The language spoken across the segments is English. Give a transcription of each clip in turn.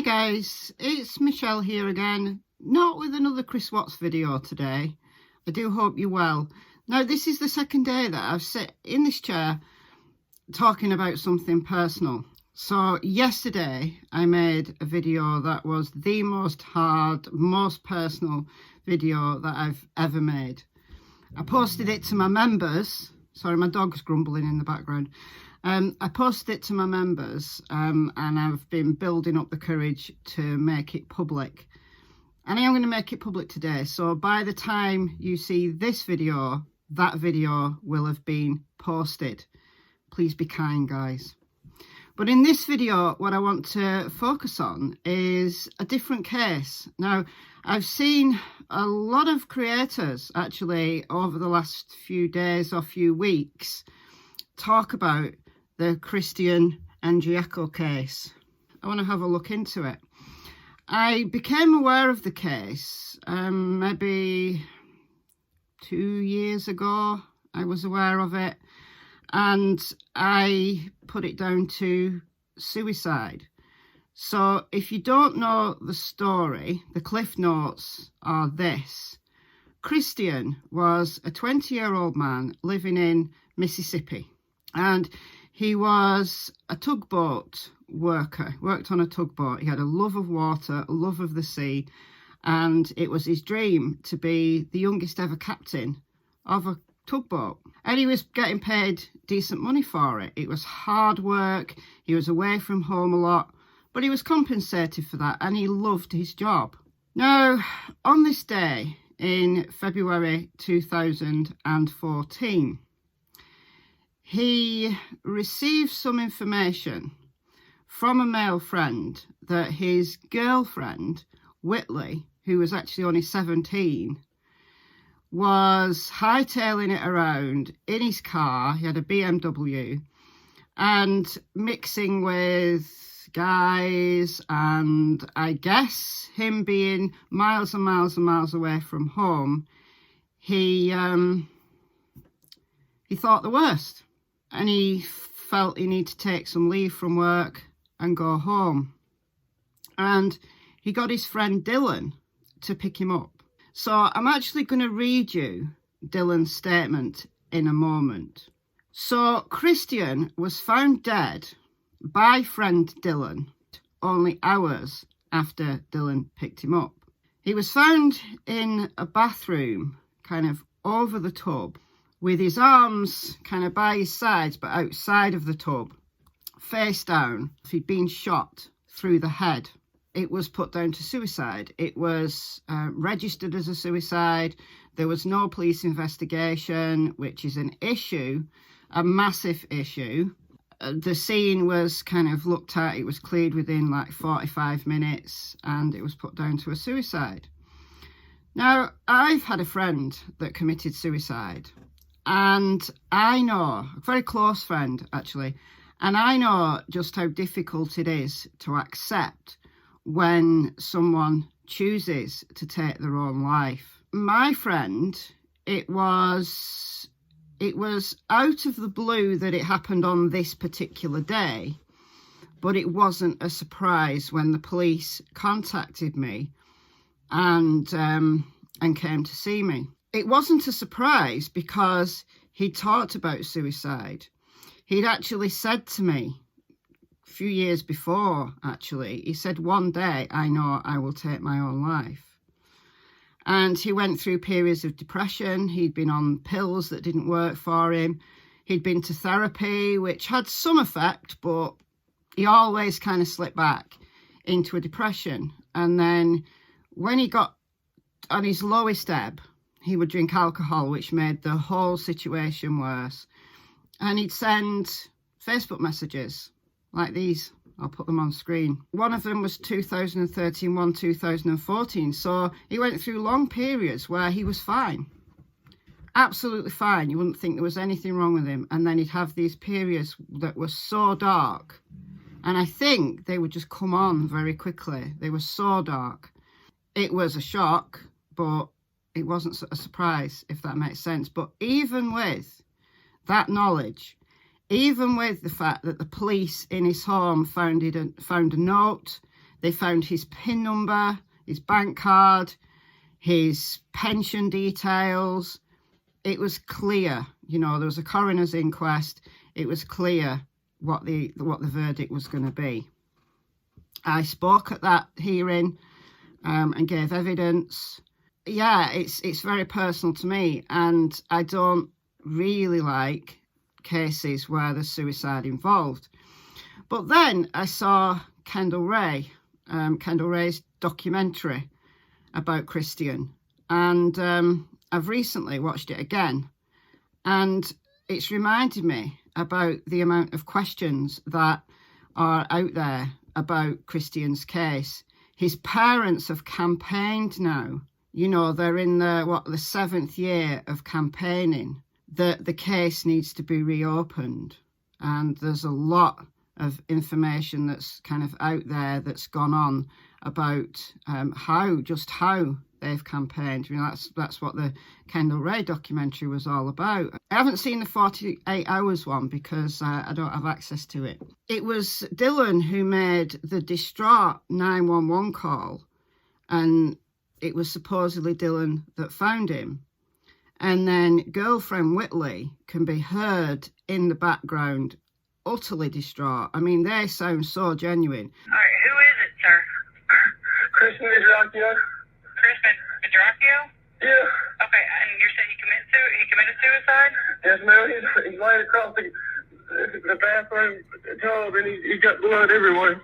guys, it's Michelle here again, not with another Chris Watts video today. I do hope you're well. Now, this is the second day that I've sat in this chair talking about something personal. So yesterday I made a video that was the most hard, most personal video that I've ever made. I posted it to my members. Sorry, my dog's grumbling in the background. I posted it to my members and I've been building up the courage to make it public. And I am going to make it public today. So by the time you see this video, that video will have been posted. Please be kind, guys. But in this video, what I want to focus on is a different case. Now, I've seen a lot of creators actually over the last few days or few weeks talk about the Christian Andreacchio case. I want to have a look into it. I became aware of the case maybe 2 years ago. I was aware of it and I put it down to suicide. So if you don't know the story, the cliff notes are this. Christian was a 20-year-old man living in Mississippi, and he was a tugboat worker, worked on a tugboat. He had a love of water, a love of the sea, and it was his dream to be the youngest ever captain of a tugboat. And he was getting paid decent money for it. It was hard work. He was away from home a lot, but he was compensated for that, and he loved his job. Now, on this day in February 2014, he received some information from a male friend that his girlfriend, Whitley, who was actually only 17, was hightailing it around in his car. He had a BMW, and mixing with guys, and I guess him being miles and miles and miles away from home, he thought the worst. And he felt he needed to take some leave from work and go home. And he got his friend Dylan to pick him up. So I'm actually going to read you Dylan's statement in a moment. So Christian was found dead by friend Dylan only hours after Dylan picked him up. He was found in a bathroom, kind of over the tub, with his arms kind of by his sides but outside of the tub, face down. He'd been shot through the head. It was put down to suicide. It was registered as a suicide. There was no police investigation, which is an issue, a massive issue. The scene was kind of looked at. It was cleared within like 45 minutes and it was put down to a suicide. Now, I've had a friend that committed suicide. And I know, a very close friend actually, and I know just how difficult it is to accept when someone chooses to take their own life. My friend, it was out of the blue that it happened on this particular day, but it wasn't a surprise when the police contacted me and came to see me. It wasn't a surprise because he talked about suicide. He'd actually said to me a few years before, actually, he said, one day I know I will take my own life. And he went through periods of depression. He'd been on pills that didn't work for him. He'd been to therapy, which had some effect, but he always kind of slipped back into a depression. And then when he got on his lowest ebb, he would drink alcohol, which made the whole situation worse. And he'd send Facebook messages like these. I'll put them on screen. One of them was 2013, one 2014. So he went through long periods where he was fine. Absolutely fine. You wouldn't think there was anything wrong with him. And then he'd have these periods that were so dark. And I think they would just come on very quickly. They were so dark. It was a shock, but it wasn't a surprise, if that makes sense. But even with that knowledge, even with the fact that the police in his home found a note They found his PIN number, his bank card, his pension details. It was clear, you know, there was a coroner's inquest. It was clear what the verdict was going to be. I spoke at that hearing and gave evidence. Yeah, it's very personal to me, and I don't really like cases where there's suicide involved. But then I saw Kendall Ray's documentary about Christian, and I've recently watched it again, and it's reminded me about the amount of questions that are out there about Christian's case. His parents have campaigned now. You know, they're in the 7th year of campaigning that the case needs to be reopened. And there's a lot of information that's kind of out there that's gone on about how they've campaigned. You know, that's what the Kendall Ray documentary was all about. I haven't seen the 48 hours one because I don't have access to it. It was Dylan who made the distraught 911 call, and it was supposedly Dylan that found him. And then girlfriend Whitley can be heard in the background, utterly distraught. I mean, they sound so genuine. All right, who is it, sir? Christian Andreacchio. Christian Andreacchio? Yeah. Okay, and you said he committed suicide? Yes, ma'am. He's laying across the bathroom tub, and he's got blood everywhere.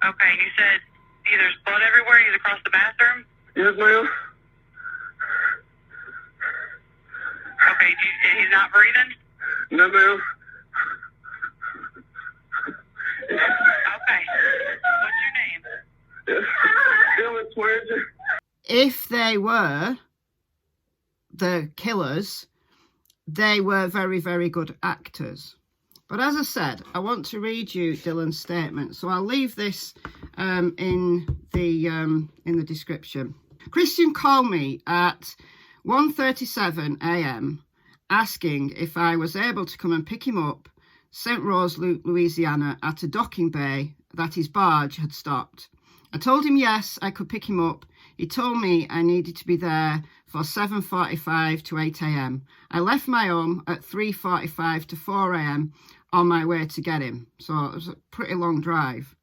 Okay, you said there's blood everywhere. He's across the bathroom? Yes, ma'am. Okay, he's not breathing? No, ma'am. Okay. What's your name? Yes. Dylan Swearingen. If they were the killers, they were very, very good actors. But as I said, I want to read you Dylan's statement, so I'll leave this in the description. Christian called me at 1:37 a.m. asking if I was able to come and pick him up St. Rose, Louisiana, at a docking bay that his barge had stopped. I told him yes, I could pick him up. He told me I needed to be there for 7:45 to 8 a.m. I left my home at 3:45 to 4 a.m. on my way to get him, so it was a pretty long drive.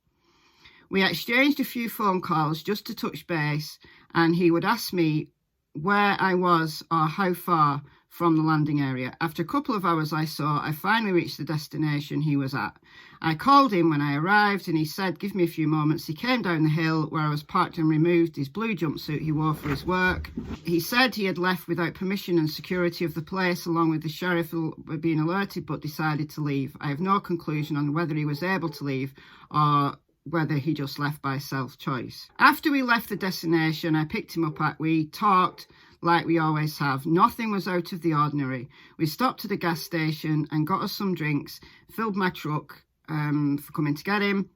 We exchanged a few phone calls just to touch base, and he would ask me where I was or how far from the landing area. After a couple of hours I finally reached the destination he was at. I called him when I arrived, and he said, give me a few moments. He came down the hill where I was parked and removed his blue jumpsuit he wore for his work. He said he had left without permission and security of the place, along with the sheriff being alerted, but decided to leave. I have no conclusion on whether he was able to leave or whether he just left by self-choice. After we left the destination, I picked him up. We talked like we always have. Nothing was out of the ordinary. We stopped at a gas station and got us some drinks, filled my truck for coming to get him.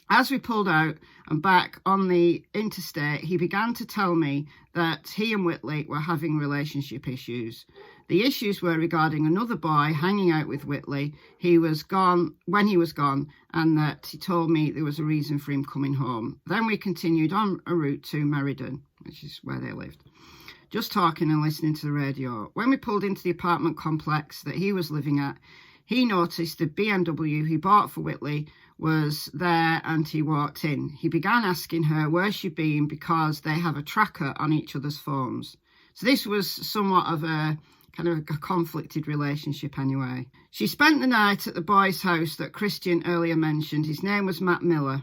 As we pulled out and back on the interstate, he began to tell me that he and Whitley were having relationship issues. The issues were regarding another boy hanging out with Whitley. He was gone when he was gone, and that he told me there was a reason for him coming home. Then we continued on a route to Meriden, which is where they lived, just talking and listening to the radio. When we pulled into the apartment complex that he was living at, he noticed the BMW he bought for Whitley was there, and he walked in. He began asking her where she'd been because they have a tracker on each other's phones. So this was somewhat of a kind of a conflicted relationship anyway. She spent the night at the boy's house that Christian earlier mentioned. His name was Matt Miller.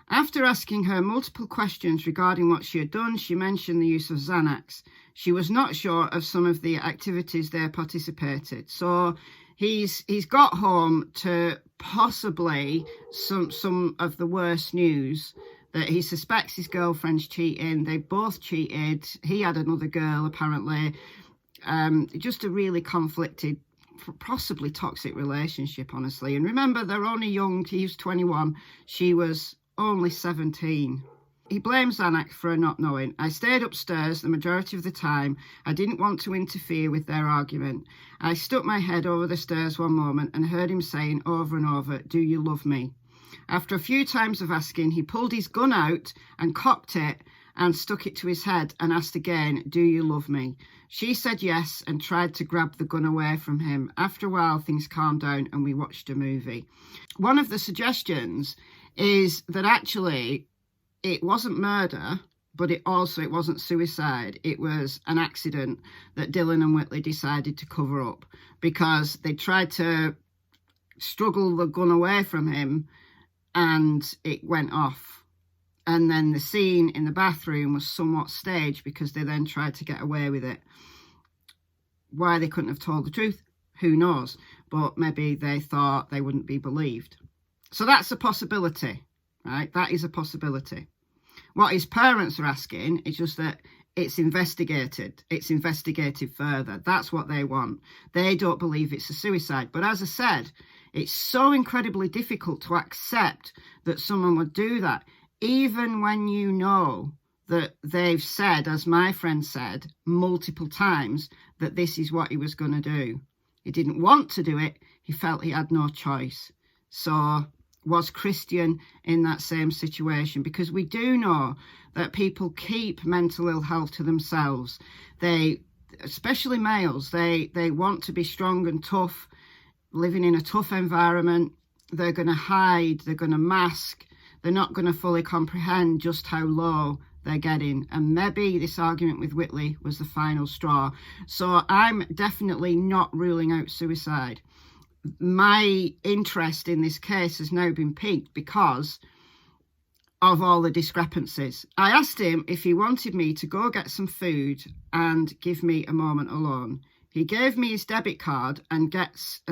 After asking her multiple questions regarding what she had done, she mentioned the use of Xanax. She was not sure of some of the activities they participated. So he's got home to possibly some of the worst news, that he suspects his girlfriend's cheating. They both cheated. He had another girl, apparently. Just a really conflicted, possibly toxic relationship, honestly. And remember, they're only young. He was 21. She was only 17. He blames Xanax for her not knowing. I stayed upstairs the majority of the time. I didn't want to interfere with their argument. I stuck my head over the stairs one moment and heard him saying over and over, "Do you love me?" After a few times of asking, he pulled his gun out and cocked it and stuck it to his head and asked again, "Do you love me?" She said yes and tried to grab the gun away from him. After a while, things calmed down and we watched a movie. One of the suggestions is that actually it wasn't murder, but it wasn't suicide. It was an accident that Dylan and Whitley decided to cover up because they tried to struggle the gun away from him and it went off. And then the scene in the bathroom was somewhat staged because they then tried to get away with it. Why they couldn't have told the truth, who knows? But maybe they thought they wouldn't be believed. So that's a possibility, right? That is a possibility. What his parents are asking is just that it's investigated. It's investigated further. That's what they want. They don't believe it's a suicide. But as I said, it's so incredibly difficult to accept that someone would do that. Even when you know that they've said, as my friend said, multiple times, that this is what he was going to do. He didn't want to do it. He felt he had no choice. So was Christian in that same situation? Because we do know that people keep mental ill health to themselves. They, especially males, they want to be strong and tough, living in a tough environment. They're going to hide. They're going to mask. They're not going to fully comprehend just how low they're getting. And maybe this argument with Whitley was the final straw. So I'm definitely not ruling out suicide. My interest in this case has now been piqued because of all the discrepancies. I asked him if he wanted me to go get some food and give me a moment alone. He gave me his debit card and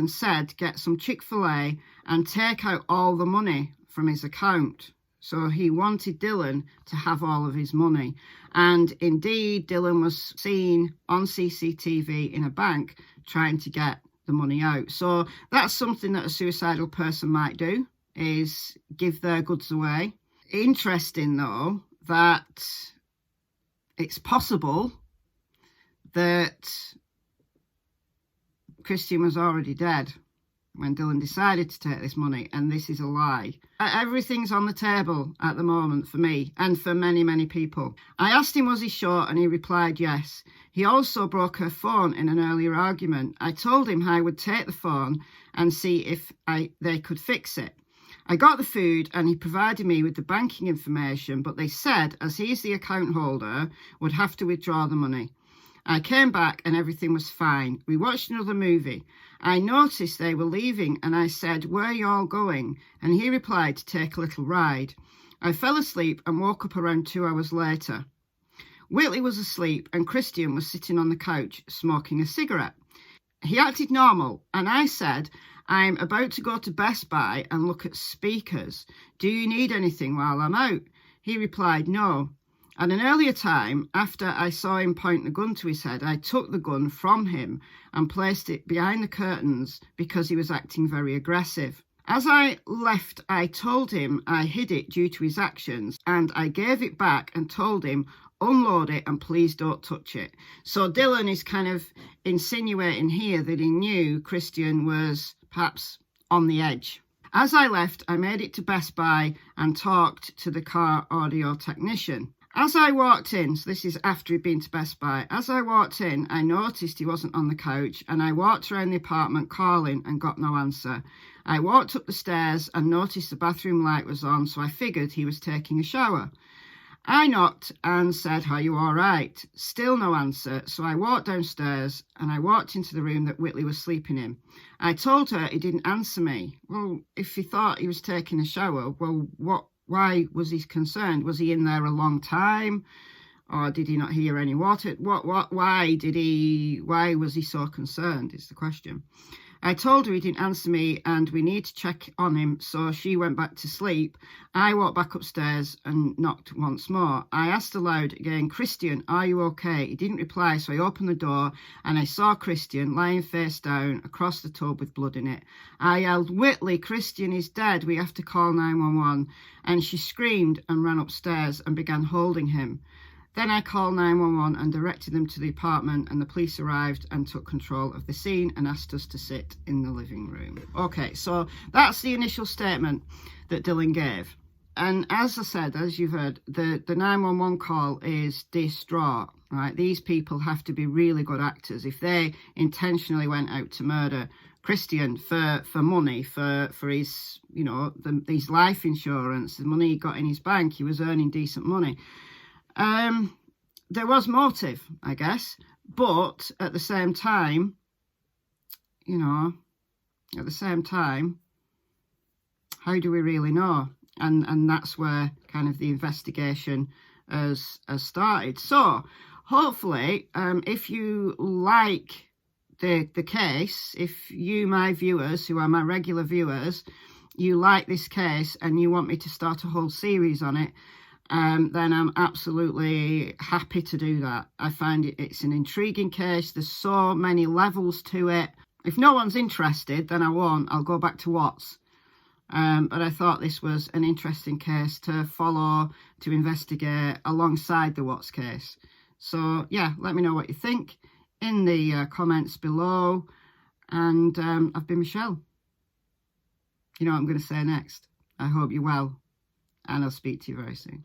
said, get some Chick-fil-A and take out all the money from his account. So he wanted Dylan to have all of his money. And indeed, Dylan was seen on CCTV in a bank trying to get the money out. So that's something that a suicidal person might do, is give their goods away. Interesting, though, that it's possible that Christian was already dead when Dylan decided to take this money, and this is a lie. Everything's on the table at the moment for me and for many, many people. I asked him was he sure, and he replied yes. He also broke her phone in an earlier argument. I told him I would take the phone and see if they could fix it. I got the food and he provided me with the banking information, but they said, as he's the account holder, would have to withdraw the money. I came back and everything was fine. We watched another movie. I noticed they were leaving and I said, "Where are you all going?" And he replied to take a little ride. I fell asleep and woke up around 2 hours later. Whitley was asleep and Christian was sitting on the couch smoking a cigarette. He acted normal and I said, "I'm about to go to Best Buy and look at speakers. Do you need anything while I'm out?" He replied, "No." At an earlier time, after I saw him point the gun to his head, I took the gun from him and placed it behind the curtains because he was acting very aggressive. As I left, I told him I hid it due to his actions, and I gave it back and told him, "Unload it and please don't touch it." So Dylan is kind of insinuating here that he knew Christian was perhaps on the edge. As I left, I made it to Best Buy and talked to the car audio technician. As I walked in, so this is after he'd been to Best Buy, as I walked in, I noticed he wasn't on the couch and I walked around the apartment calling and got no answer. I walked up the stairs and noticed the bathroom light was on, so I figured he was taking a shower. I knocked and said, "Are you all right?" Still no answer, so I walked downstairs and I walked into the room that Whitley was sleeping in. I told her he didn't answer me. Well, if he thought he was taking a shower, well, why was he concerned? Was he in there a long time? Or did he not hear any water? Why was he so concerned is the question. I told her he didn't answer me and we need to check on him, so she went back to sleep. I walked back upstairs and knocked once more. I asked aloud again, "Christian, are you okay?" He didn't reply, so I opened the door and I saw Christian lying face down across the tub with blood in it. I yelled, "Whitley, Christian is dead. We have to call 911. And she screamed and ran upstairs and began holding him. Then I called 911 and directed them to the apartment, and the police arrived and took control of the scene and asked us to sit in the living room. Okay, so that's the initial statement that Dylan gave. And as I said, as you've heard, the 911 call is distraught, right? These people have to be really good actors. If they intentionally went out to murder Christian for money, for his, you know, his life insurance, the money he got in his bank, he was earning decent money. There was motive, I guess, but at the same time, you know, how do we really know? And that's where kind of the investigation has started. So hopefully, if you like the case, if you, my viewers, who are my regular viewers, you like this case and you want me to start a whole series on it, then I'm absolutely happy to do that. I find it's an intriguing case. There's so many levels to it. If no one's interested, then I won't. I'll go back to Watts. But I thought this was an interesting case to follow, to investigate alongside the Watts case. So, yeah, let me know what you think in the comments below. And I've been Michelle. You know what I'm going to say next. I hope you're well, and I'll speak to you very soon.